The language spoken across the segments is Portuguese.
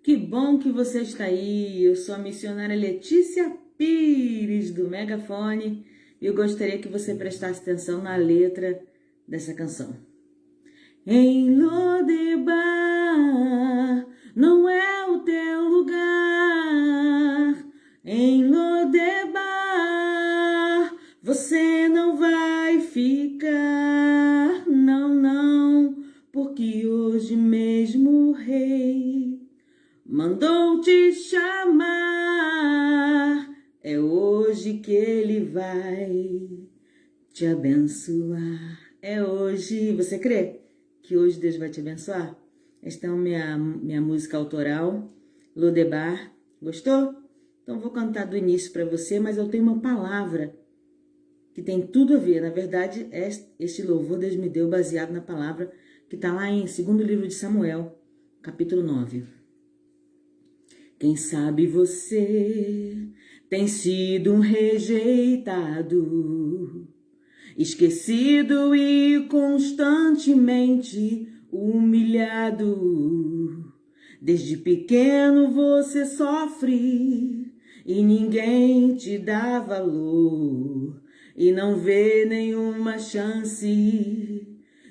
Que bom que você está aí. Eu sou a missionária Letícia Pires, do Megafone, e eu gostaria que você prestasse atenção na letra dessa canção. Em Lodebar não é o teu lugar. Em Lodebar você não vai ficar. Não, não, porque hoje mesmo o rei mandou te chamar. É hoje que ele vai te abençoar. É hoje. Você crê que hoje Deus vai te abençoar? Esta é a minha música autoral, Lodebar. Gostou? Então vou cantar do início para você, mas eu tenho uma palavra que tem tudo a ver. Na verdade, este louvor Deus me deu baseado na palavra que está lá em 2º livro de Samuel, capítulo 9. Quem sabe você tem sido um rejeitado, esquecido e constantemente humilhado. Desde pequeno você sofre e ninguém te dá valor, e não vê nenhuma chance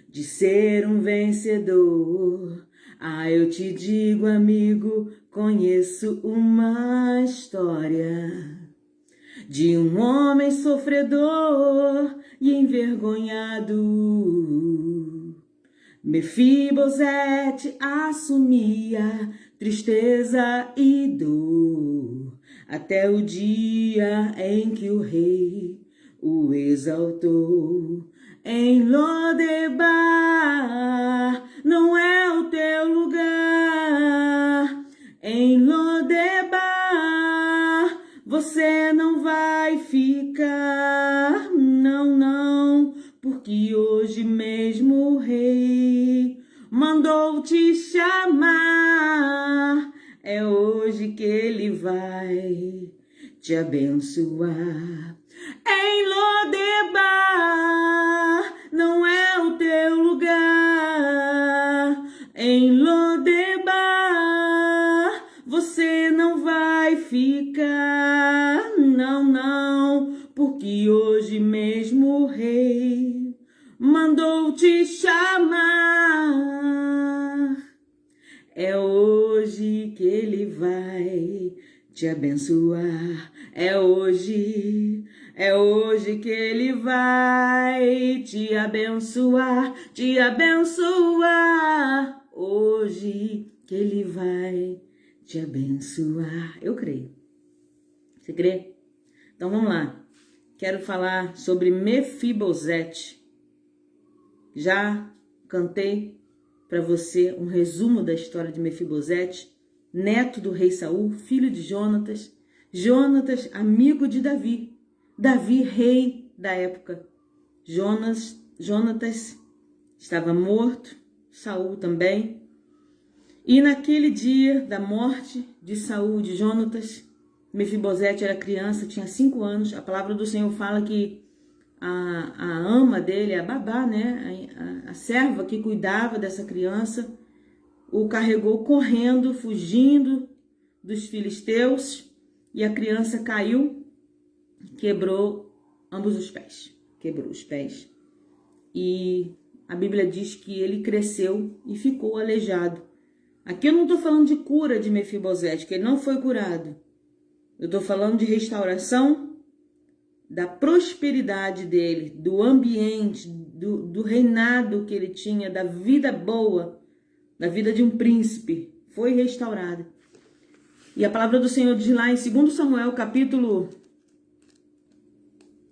de ser um vencedor. Ah, eu te digo, amigo, conheço uma história de um homem sofredor e envergonhado. Mefibosete assumia tristeza e dor, até o dia em que o rei o exaltou. Em Lodebar não é o teu lugar. Em Lodebar você não vai ficar. Não, não, porque hoje mesmo o rei mandou te chamar. É hoje que ele vai te abençoar. Em Lodebar não é o teu lugar. Em Lodebar você não vai ficar. Não, não, porque hoje mesmo o rei mandou te chamar. É hoje que ele vai te abençoar. É hoje que ele vai te abençoar, te abençoar. Hoje que ele vai te abençoar. Eu creio. Você crê? Então vamos lá. Quero falar sobre Mefibosete. Já cantei para você um resumo da história de Mefibosete, neto do rei Saul, filho de Jonatas. Jonatas, amigo de Davi. Davi, rei da época. Jonatas estava morto, Saul também. E naquele dia da morte de Saul, de Jonatas, Mefibosete era criança, tinha 5 anos. A palavra do Senhor fala que a ama dele, a babá, né, a serva que cuidava dessa criança, o carregou correndo, fugindo dos filisteus, e a criança caiu, quebrou ambos os pés. Quebrou os pés. E a Bíblia diz que ele cresceu e ficou aleijado. Aqui eu não estou falando de cura de Mefibosete, que ele não foi curado. Eu estou falando de restauração da prosperidade dele, do ambiente, do reinado que ele tinha, da vida boa, da vida de um príncipe. Foi restaurada. E a palavra do Senhor diz lá em 2 Samuel, capítulo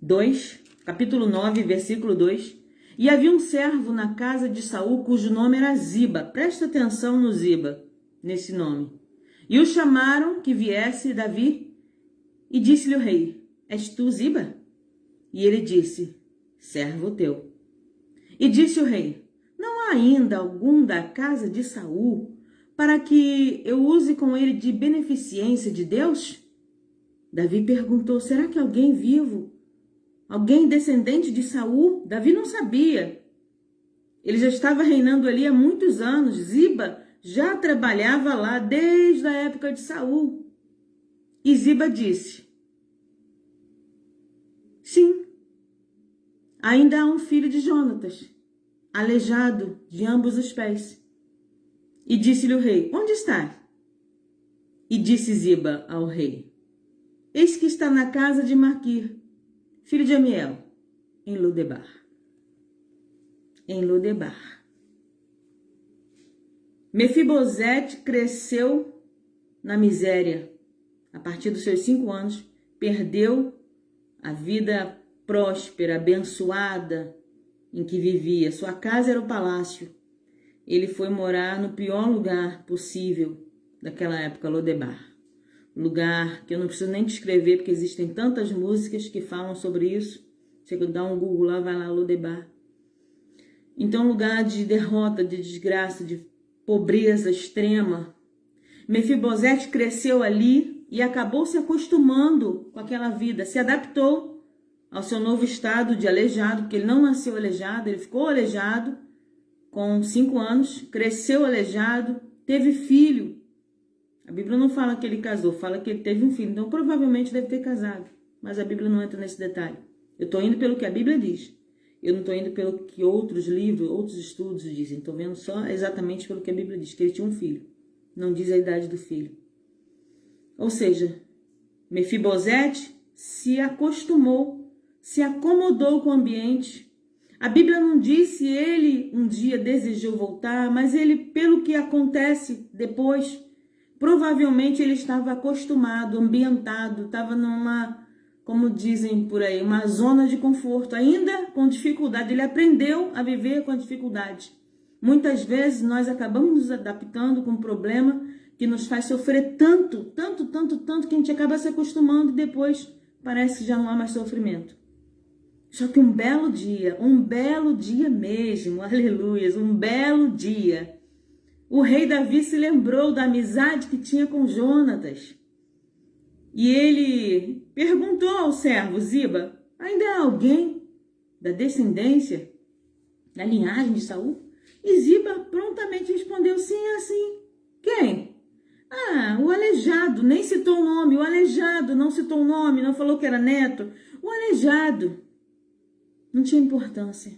9, versículo 2. E havia um servo na casa de Saul, cujo nome era Ziba. Presta atenção no Ziba, nesse nome. E o chamaram que viesse Davi, e disse-lhe o rei: És tu, Ziba? E ele disse: servo teu. E disse o rei: não há ainda algum da casa de Saul, para que eu use com ele de beneficência de Deus? Davi perguntou: será que alguém vivo? Alguém descendente de Saul? Davi não sabia. Ele já estava reinando ali há muitos anos. Ziba já trabalhava lá desde a época de Saul. E Ziba disse: sim, ainda há um filho de Jonatas, aleijado de ambos os pés. E disse-lhe o rei: onde está? E disse Ziba ao rei: eis que está na casa de Maquir, filho de Amiel, em Lodebar. Em Lodebar. Mefibosete cresceu na miséria. A partir dos seus 5 anos, perdeu a vida próspera, abençoada em que vivia. Sua casa era o palácio. Ele foi morar no pior lugar possível daquela época, Lodebar. Lugar que eu não preciso nem descrever, porque existem tantas músicas que falam sobre isso. Você dá um Google lá, vai lá, Lodebar. Então, lugar de derrota, de desgraça, de pobreza extrema. Mefibosete cresceu ali e acabou se acostumando com aquela vida, se adaptou ao seu novo estado de aleijado, porque ele não nasceu aleijado, ele ficou aleijado com 5 anos, cresceu aleijado, teve filho. A Bíblia não fala que ele casou, fala que ele teve um filho, então provavelmente deve ter casado, mas a Bíblia não entra nesse detalhe. Eu estou indo pelo que a Bíblia diz. Eu não estou indo pelo que outros livros, outros estudos dizem. Estou vendo só exatamente pelo que a Bíblia diz, que ele tinha um filho. Não diz a idade do filho. Ou seja, Mefibosete se acostumou, se acomodou com o ambiente. A Bíblia não diz se ele um dia desejou voltar, mas ele, pelo que acontece depois, provavelmente ele estava acostumado, ambientado, estava numa, como dizem por aí, uma zona de conforto, ainda com dificuldade. Ele aprendeu a viver com a dificuldade. Muitas vezes nós acabamos nos adaptando com um problema que nos faz sofrer tanto, que a gente acaba se acostumando e depois parece que já não há mais sofrimento. Só que um belo dia mesmo, aleluias, um belo dia, o rei Davi se lembrou da amizade que tinha com Jonatas. E ele perguntou ao servo Ziba: ainda há alguém da descendência, da linhagem de Saul? E Ziba prontamente respondeu: sim, é assim. Quem? Ah, o aleijado, nem citou o nome, o aleijado, não citou o nome, não falou que era neto. O aleijado. Não tinha importância.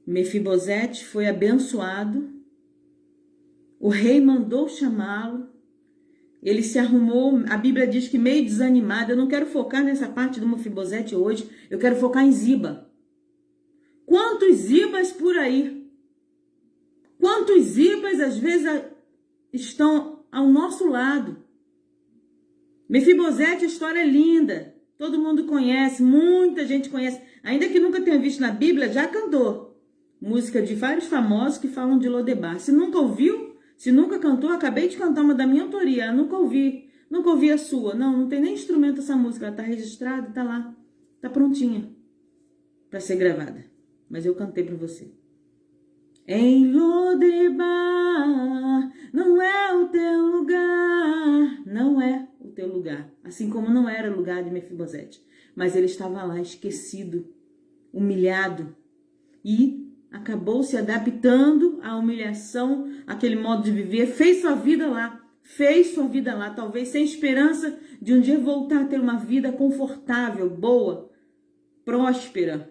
Mefibosete foi abençoado. O rei mandou chamá-lo. Ele se arrumou, a Bíblia diz que meio desanimado. Eu não quero focar nessa parte do Mefibosete hoje. Eu quero focar em Ziba. Quantos Zibas por aí? Quantos Zibas às vezes estão ao nosso lado? Mefibosete, a história é linda. Todo mundo conhece, muita gente conhece. Ainda que nunca tenha visto na Bíblia, já cantou. Música de vários famosos que falam de Lodebar. Se nunca ouviu, se nunca cantou, acabei de cantar uma da minha autoria. Nunca ouvi a sua. Não tem nem instrumento essa música. Ela está registrada, está lá. Está prontinha para ser gravada. Mas eu cantei para você. Em Lodebar, não é o teu lugar. Não é o teu lugar. Assim como não era o lugar de Mefibosete. Mas ele estava lá esquecido, humilhado. E acabou se adaptando à humilhação, àquele modo de viver. Fez sua vida lá. Talvez sem esperança de um dia voltar a ter uma vida confortável, boa, próspera.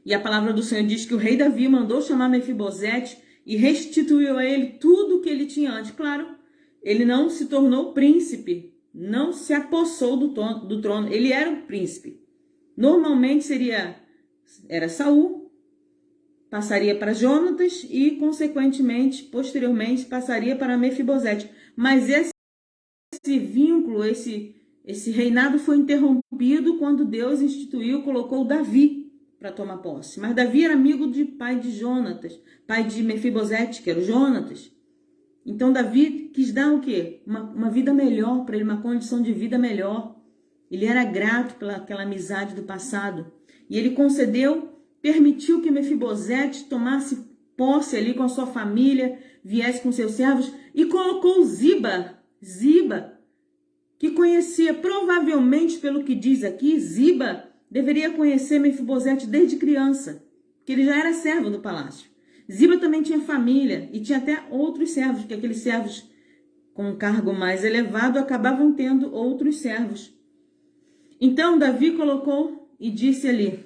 E a palavra do Senhor diz que o rei Davi mandou chamar Mefibosete e restituiu a ele tudo o que ele tinha antes. Claro, ele não se tornou príncipe, não se apossou do trono. Ele era um príncipe. Normalmente era Saul, passaria para Jonatas e, consequentemente, posteriormente, passaria para Mefibosete. Mas esse vínculo, esse reinado foi interrompido quando Deus colocou Davi para tomar posse. Mas Davi era amigo de pai de Jonatas, pai de Mefibosete, que era o Jonatas. Então Davi quis dar o quê? Uma vida melhor para ele, uma condição de vida melhor. Ele era grato pelaquela amizade do passado. E ele permitiu que Mefibosete tomasse posse ali com a sua família, viesse com seus servos e colocou Ziba, que conhecia, provavelmente pelo que diz aqui, Ziba deveria conhecer Mefibosete desde criança, que ele já era servo do palácio. Ziba também tinha família e tinha até outros servos, porque aqueles servos com um cargo mais elevado acabavam tendo outros servos. Então Davi colocou e disse ali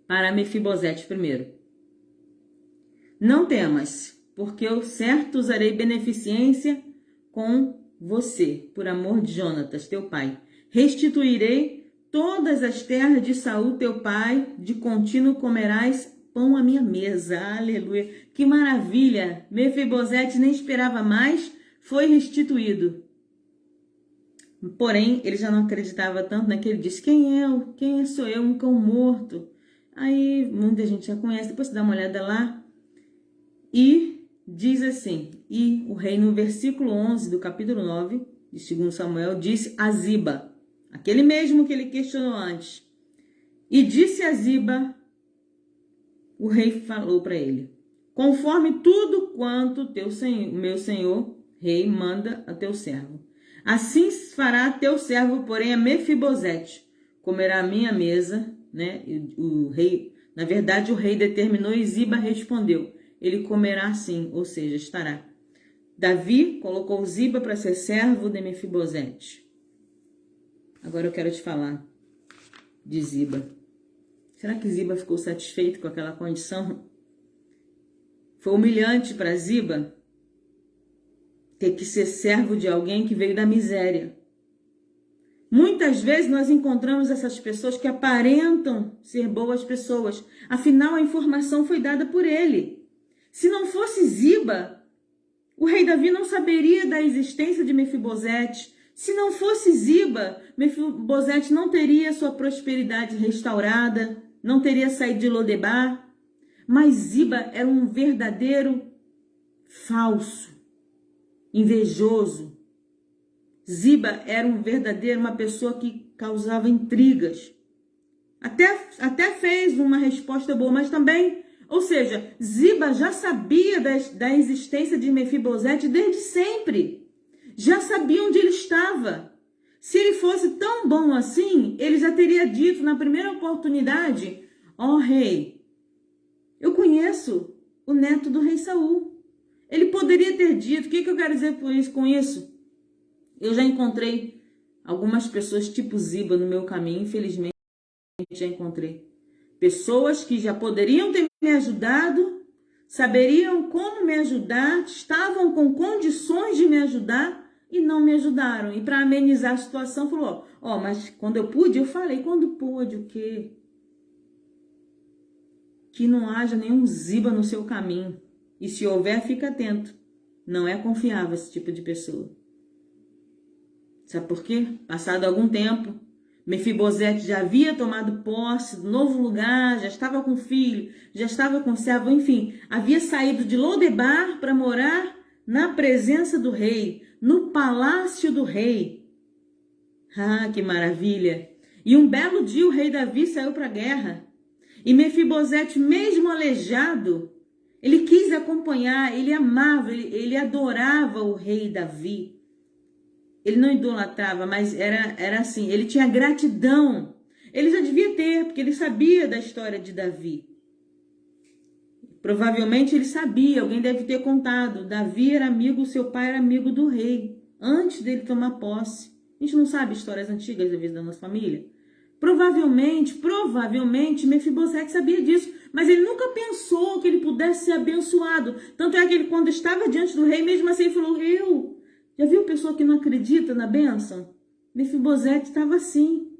para Mefibosete primeiro: não temas, porque eu certo usarei beneficência com você, por amor de Jonatas, teu pai. Restituirei todas as terras de Saul, teu pai, de contínuo comerás pão à minha mesa. Aleluia! Que maravilha! Mefibosete nem esperava mais, foi restituído. Porém, ele já não acreditava tanto naquele. Disse: quem é? Quem sou eu? Um cão morto. Aí, muita gente já conhece, depois você dá uma olhada lá. E diz assim, e o rei no versículo 11 do capítulo 9, de 2 Samuel, disse a Ziba, aquele mesmo que ele questionou antes. E disse a Ziba, o rei falou para ele: conforme tudo quanto meu senhor, rei, manda a teu servo. Assim fará teu servo, porém, a Mefibosete comerá a minha mesa, né? O rei, na verdade, o rei determinou e Ziba respondeu: ele comerá sim, ou seja, estará. Davi colocou Ziba para ser servo de Mefibosete. Agora eu quero te falar de Ziba. Será que Ziba ficou satisfeito com aquela condição? Foi humilhante para Ziba ter que ser servo de alguém que veio da miséria. Muitas vezes nós encontramos essas pessoas que aparentam ser boas pessoas. Afinal, a informação foi dada por ele. Se não fosse Ziba, o rei Davi não saberia da existência de Mefibosete. Se não fosse Ziba, Mefibosete não teria sua prosperidade restaurada, não teria saído de Lodebar. Mas Ziba era um verdadeiro falso, invejoso. Ziba era uma pessoa que causava intrigas. Até fez uma resposta boa, mas também, ou seja, Ziba já sabia da existência de Mefibosete desde sempre. Já sabia onde ele estava. Se ele fosse tão bom assim, ele já teria dito na primeira oportunidade: ó rei, eu conheço o neto do rei Saul. Ele poderia ter dito. O que eu quero dizer com isso? Eu já encontrei algumas pessoas tipo Ziba no meu caminho, infelizmente já encontrei. Pessoas que já poderiam ter me ajudado, saberiam como me ajudar, estavam com condições de me ajudar e não me ajudaram. E para amenizar a situação, falou: ó, mas quando eu pude, eu falei. Quando pude, o quê? Que não haja nenhum Ziba no seu caminho. E se houver, fica atento. Não é confiável esse tipo de pessoa. Sabe por quê? Passado algum tempo, Mefibosete já havia tomado posse do novo lugar, já estava com filho, já estava com servo, enfim, havia saído de Lodebar para morar na presença do rei, no palácio do rei. Ah, que maravilha! E um belo dia o rei Davi saiu para a guerra. E Mefibosete, mesmo aleijado, ele quis acompanhar, ele amava, ele adorava o rei Davi. Ele não idolatrava, mas era assim, ele tinha gratidão. Ele já devia ter, porque ele sabia da história de Davi. Provavelmente ele sabia, alguém deve ter contado. Davi era amigo, seu pai era amigo do rei, antes dele tomar posse. A gente não sabe histórias antigas da vida da nossa família. Provavelmente, Mefibosete sabia disso, mas ele nunca pensou que ele pudesse ser abençoado. Tanto é que ele, quando estava diante do rei, mesmo assim, ele falou: já viu pessoa que não acredita na bênção? Mefibosete estava assim,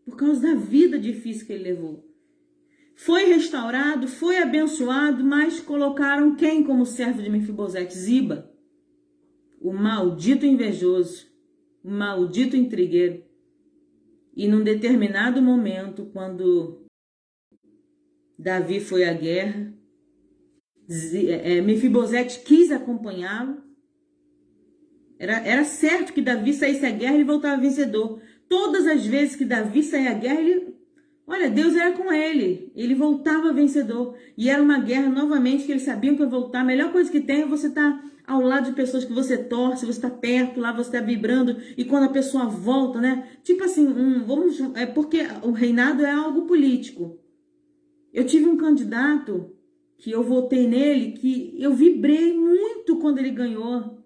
por causa da vida difícil que ele levou. Foi restaurado, foi abençoado, mas colocaram quem como servo de Mefibosete? Ziba, o maldito invejoso, o maldito intrigueiro. E num determinado momento, quando Davi foi à guerra, Mefibosete quis acompanhá-lo. Era certo que Davi saísse à guerra e ele voltava vencedor. Todas as vezes que Davi saía à guerra, Deus era com ele. Ele voltava vencedor. E era uma guerra, novamente, que eles sabiam que ia voltar. A melhor coisa que tem é você estar ao lado de pessoas que você torce, você está perto, lá você está vibrando. E quando a pessoa volta, né? Tipo assim, porque o reinado é algo político. Eu tive um candidato que eu votei nele, que eu vibrei muito quando ele ganhou.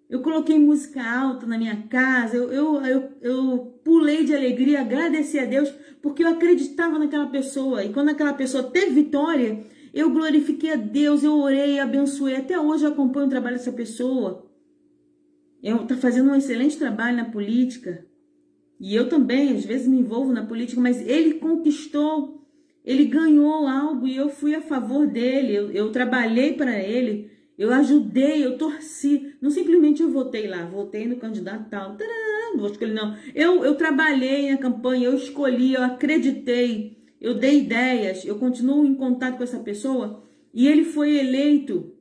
Eu coloquei música alta na minha casa, eu pulei de alegria, agradeci a Deus, porque eu acreditava naquela pessoa. E quando aquela pessoa teve vitória, eu glorifiquei a Deus, eu orei, abençoei. Até hoje eu acompanho o trabalho dessa pessoa. Está fazendo um excelente trabalho na política. E eu também, às vezes, me envolvo na política, mas ele conquistou, ele ganhou algo e eu fui a favor dele, eu trabalhei para ele. Eu ajudei, eu torci. Não simplesmente eu votei lá, votei no candidato tal. Não vou escolher, não. Eu trabalhei na campanha, eu escolhi, eu acreditei, eu dei ideias, eu continuo em contato com essa pessoa e ele foi eleito.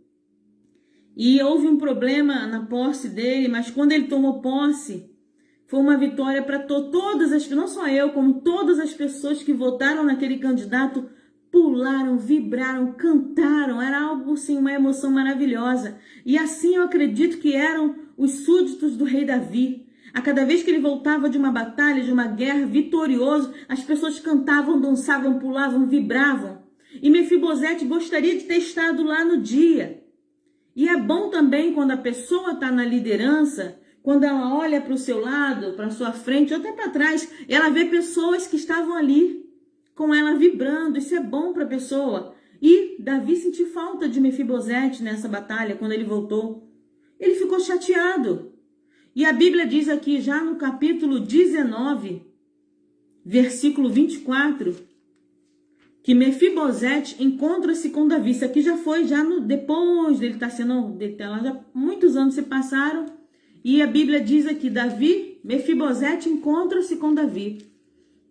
E houve um problema na posse dele, mas quando ele tomou posse, foi uma vitória para todas as, não só eu, como todas as pessoas que votaram naquele candidato, pularam, vibraram, cantaram, era algo assim, uma emoção maravilhosa. E assim eu acredito que eram os súditos do rei Davi. A cada vez que ele voltava de uma batalha, de uma guerra, vitorioso, as pessoas cantavam, dançavam, pulavam, vibravam. E Mefibosete gostaria de ter estado lá no dia. E é bom também quando a pessoa está na liderança, quando ela olha para o seu lado, para a sua frente, ou até para trás, ela vê pessoas que estavam ali, com ela vibrando. Isso é bom para a pessoa. E Davi sentiu falta de Mefibosete nessa batalha, quando ele voltou. Ele ficou chateado. E a Bíblia diz aqui, já no capítulo 19, versículo 24, que Mefibosete encontra-se com Davi. Isso aqui já foi depois dele estar lá, já muitos anos se passaram. E a Bíblia diz aqui, Mefibosete encontra-se com Davi.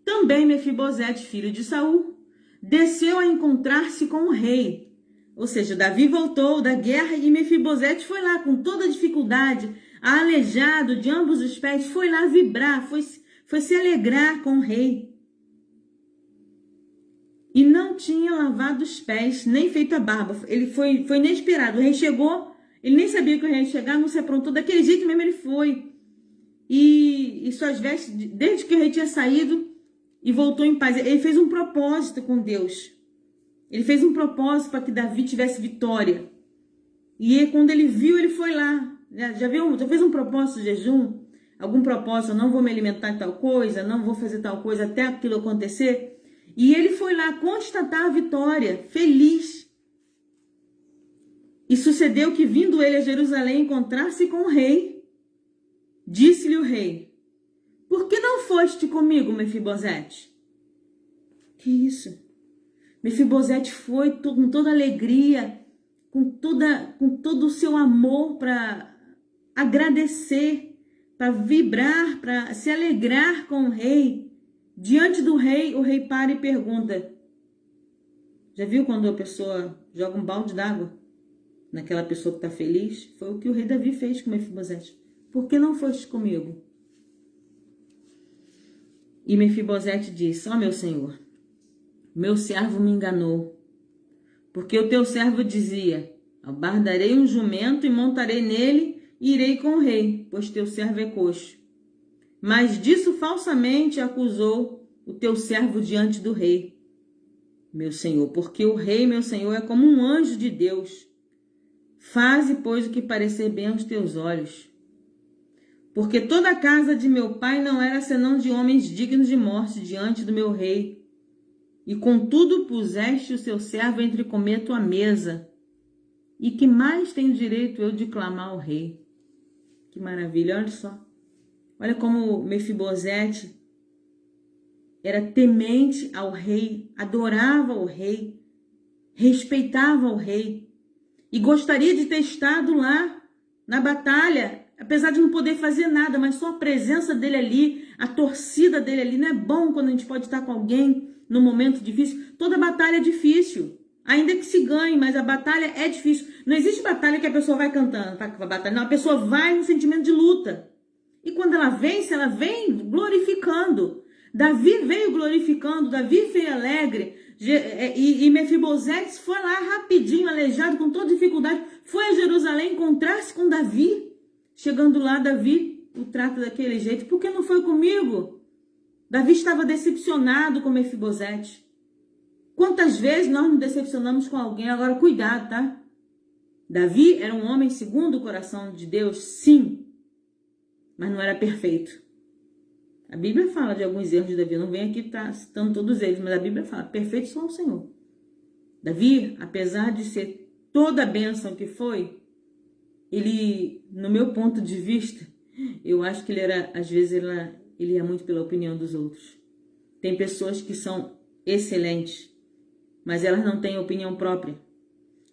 Também Mefibosete, filho de Saul, desceu a encontrar-se com o rei. Ou seja, Davi voltou da guerra e Mefibosete foi lá com toda a dificuldade, aleijado de ambos os pés, foi lá vibrar, foi se alegrar com o rei. E não tinha lavado os pés, nem feito a barba. Ele foi inesperado. O rei chegou, ele nem sabia que o rei ia chegar, não se aprontou. Daquele jeito mesmo ele foi. E suas vestes, desde que o rei tinha saído, e voltou em paz. Ele fez um propósito com Deus. Ele fez um propósito para que Davi tivesse vitória. E quando ele viu, ele foi lá. Já fez um propósito de jejum? Algum propósito, eu não vou me alimentar de tal coisa, não vou fazer tal coisa até aquilo acontecer. E ele foi lá constatar a vitória, feliz. E sucedeu que, vindo ele a Jerusalém encontrar-se com o rei, disse-lhe o rei: por que não foste comigo, Mefibosete? Que isso? Mefibosete foi com toda alegria, com todo o seu amor para agradecer, para vibrar, para se alegrar com o rei. Diante do rei, o rei para e pergunta. Já viu quando a pessoa joga um balde d'água naquela pessoa que está feliz? Foi o que o rei Davi fez com Mefibosete. Por que não foste comigo? E Mefibosete disse: ó, meu senhor, meu servo me enganou, porque o teu servo dizia: albardarei um jumento e montarei nele e irei com o rei, pois teu servo é coxo. Mas disso falsamente acusou o teu servo diante do rei, meu senhor, porque o rei, meu senhor, é como um anjo de Deus. Faze, pois, o que parecer bem aos teus olhos. Porque toda a casa de meu pai não era senão de homens dignos de morte diante do meu rei. E contudo puseste o seu servo entre comer tua mesa. E que mais tenho direito eu de clamar ao rei? Que maravilha, olha só. Olha como Mefibosete era temente ao rei, adorava o rei, respeitava o rei. E gostaria de ter estado lá na batalha, apesar de não poder fazer nada, mas só a presença dele ali, a torcida dele ali. Não é bom quando a gente pode estar com alguém num momento difícil? Toda batalha é difícil, ainda que se ganhe, mas a batalha é difícil. Não existe batalha que a pessoa vai cantando, não, a pessoa vai no sentimento de luta. E quando ela vence, ela vem glorificando. Davi veio glorificando, Davi veio alegre. E Mefibosete foi lá rapidinho, aleijado, com toda dificuldade, foi a Jerusalém encontrar-se com Davi. Chegando lá, Davi o trata daquele jeito. Por que não foi comigo? Davi estava decepcionado com Mefibosete. Quantas vezes nós nos decepcionamos com alguém? Agora, cuidado, tá? Davi era um homem segundo o coração de Deus, sim, mas não era perfeito. A Bíblia fala de alguns erros de Davi, eu não venho aqui citando todos eles, mas a Bíblia fala, perfeito só o Senhor. Davi, apesar de ser toda a bênção que foi, ele, no meu ponto de vista, eu acho que ele era, às vezes, ele ia muito pela opinião dos outros. Tem pessoas que são excelentes, mas elas não têm opinião própria.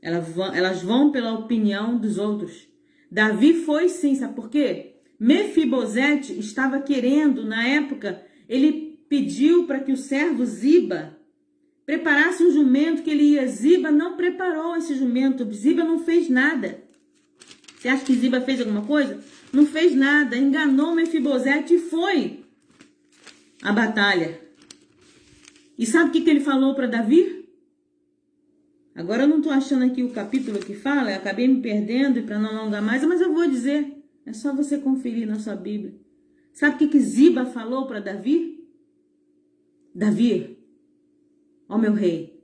Elas vão pela opinião dos outros. Davi foi sim, sabe por quê? Mefibosete estava querendo, na época, ele pediu para que o servo Ziba preparasse um jumento que ele ia. Ziba não preparou esse jumento, Ziba não fez nada. Você acha que Ziba fez alguma coisa? Não fez nada, enganou Mefibosete e foi à batalha. E sabe o que ele falou para Davi? Agora eu não estou achando aqui o capítulo que fala, eu acabei me perdendo e para não alongar mais, mas eu vou dizer, é só você conferir na sua Bíblia. Sabe o que Ziba falou para Davi? Davi, ó meu rei,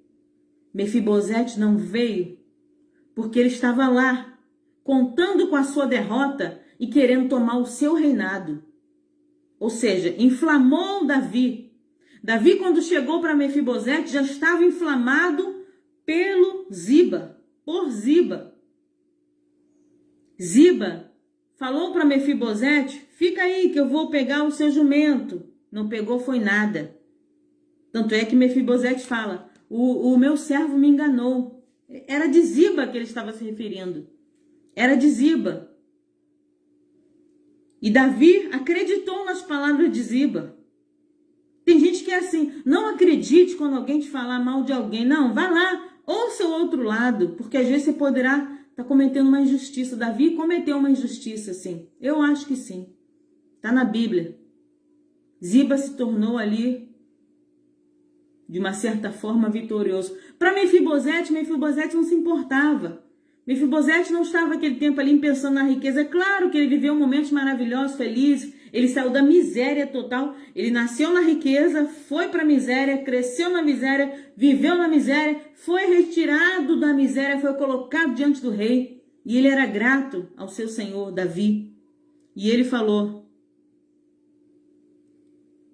Mefibosete não veio porque ele estava lá, contando com a sua derrota e querendo tomar o seu reinado. Ou seja, inflamou Davi. Davi, quando chegou para Mefibosete, já estava inflamado pelo Ziba, por Ziba. Ziba falou para Mefibosete, fica aí que eu vou pegar o seu jumento. Não pegou foi nada. Tanto é que Mefibosete fala, o meu servo me enganou. Era de Ziba que ele estava se referindo. Era de Ziba. E Davi acreditou nas palavras de Ziba. Tem gente que é assim, não acredite quando alguém te falar mal de alguém. Não, vai lá, ouça o outro lado, porque às vezes você poderá estar cometendo uma injustiça. Davi cometeu uma injustiça, sim. Eu acho que sim. Está na Bíblia. Ziba se tornou ali, de uma certa forma, vitorioso. Para Mefibosete não se importava. Mefibosete não estava aquele tempo ali pensando na riqueza. É claro que ele viveu momentos maravilhosos, felizes. Ele saiu da miséria total. Ele nasceu na riqueza, foi para a miséria, cresceu na miséria, viveu na miséria, foi retirado da miséria, foi colocado diante do rei. E ele era grato ao seu senhor, Davi. E ele falou,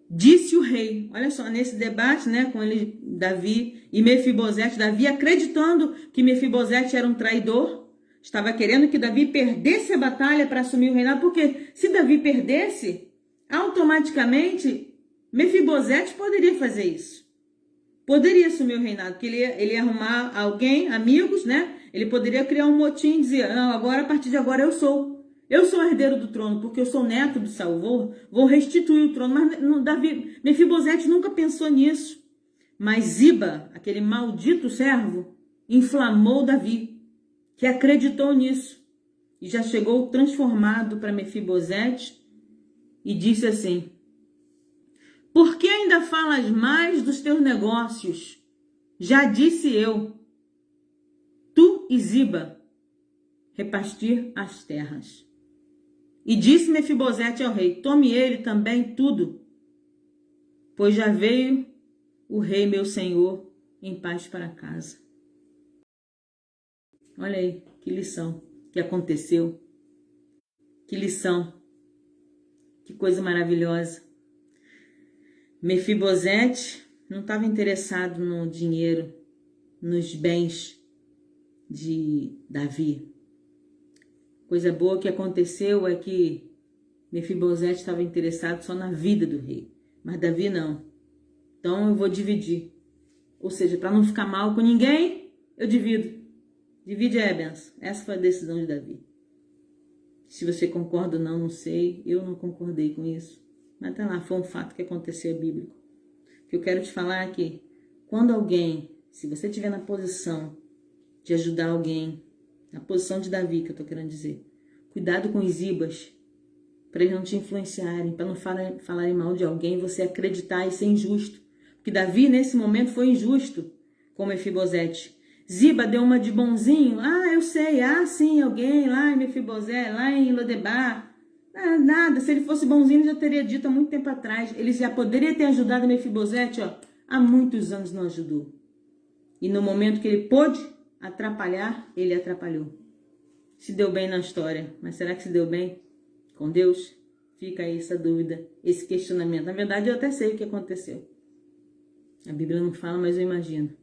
disse o rei, olha só, nesse debate, né, com ele, Davi e Mefibosete, Davi acreditando que Mefibosete era um traidor, estava querendo que Davi perdesse a batalha para assumir o reinado, porque se Davi perdesse, automaticamente Mefibosete poderia fazer isso. Poderia assumir o reinado, porque ele ia arrumar alguém, amigos, né? Ele poderia criar um motim e dizer, não, agora, a partir de agora eu sou herdeiro do trono, porque eu sou neto de Saul, vou restituir o trono. Mas Davi, Mefibosete nunca pensou nisso. Mas Ziba, aquele maldito servo, inflamou Davi, que acreditou nisso. E já chegou transformado para Mefibosete e disse assim, por que ainda falas mais dos teus negócios? Já disse eu, tu e Ziba, repartir as terras. E disse Mefibosete ao rei, tome ele também tudo, pois já veio o rei meu senhor em paz para casa. Olha aí, que lição que aconteceu. Que lição. Que coisa maravilhosa. Mefibosete não estava interessado no dinheiro, nos bens de Davi. Coisa boa que aconteceu é que Mefibosete estava interessado só na vida do rei, mas Davi não. Então eu vou dividir. Ou seja, para não ficar mal com ninguém, eu divido. Divide a benção. Essa foi a decisão de Davi. Se você concorda ou não, não sei. Eu não concordei com isso. Mas tá lá, foi um fato que aconteceu bíblico. O que eu quero te falar é que quando alguém, se você estiver na posição de ajudar alguém, na posição de Davi, que eu tô querendo dizer. Cuidado com os Zibas, para eles não te influenciarem, para não falarem mal de alguém, você acreditar e ser injusto. Porque Davi, nesse momento, foi injusto com Mefibosete. Ziba deu uma de bonzinho. Ah, eu sei. Ah, sim, alguém lá em Mefibosete, lá em Lodebar. Ah, nada, se ele fosse bonzinho, ele já teria dito há muito tempo atrás. Ele já poderia ter ajudado Mefibosete, ó. Há muitos anos não ajudou. E no momento que ele pôde atrapalhar, ele atrapalhou. Se deu bem na história, mas será que se deu bem com Deus? Fica aí essa dúvida, esse questionamento. Na verdade, eu até sei o que aconteceu. A Bíblia não fala, mas eu imagino.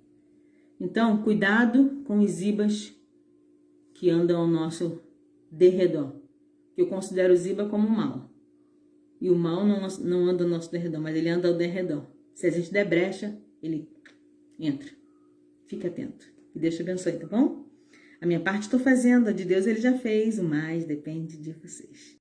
Então, cuidado com os Zibas que andam ao nosso derredor. Que eu considero o Ziba como mal. E o mal não anda ao nosso derredor, mas ele anda ao derredor. Se a gente der brecha, ele entra. Fique atento. Que Deus te abençoe, tá bom? A minha parte estou fazendo, a de Deus ele já fez, o mais depende de vocês.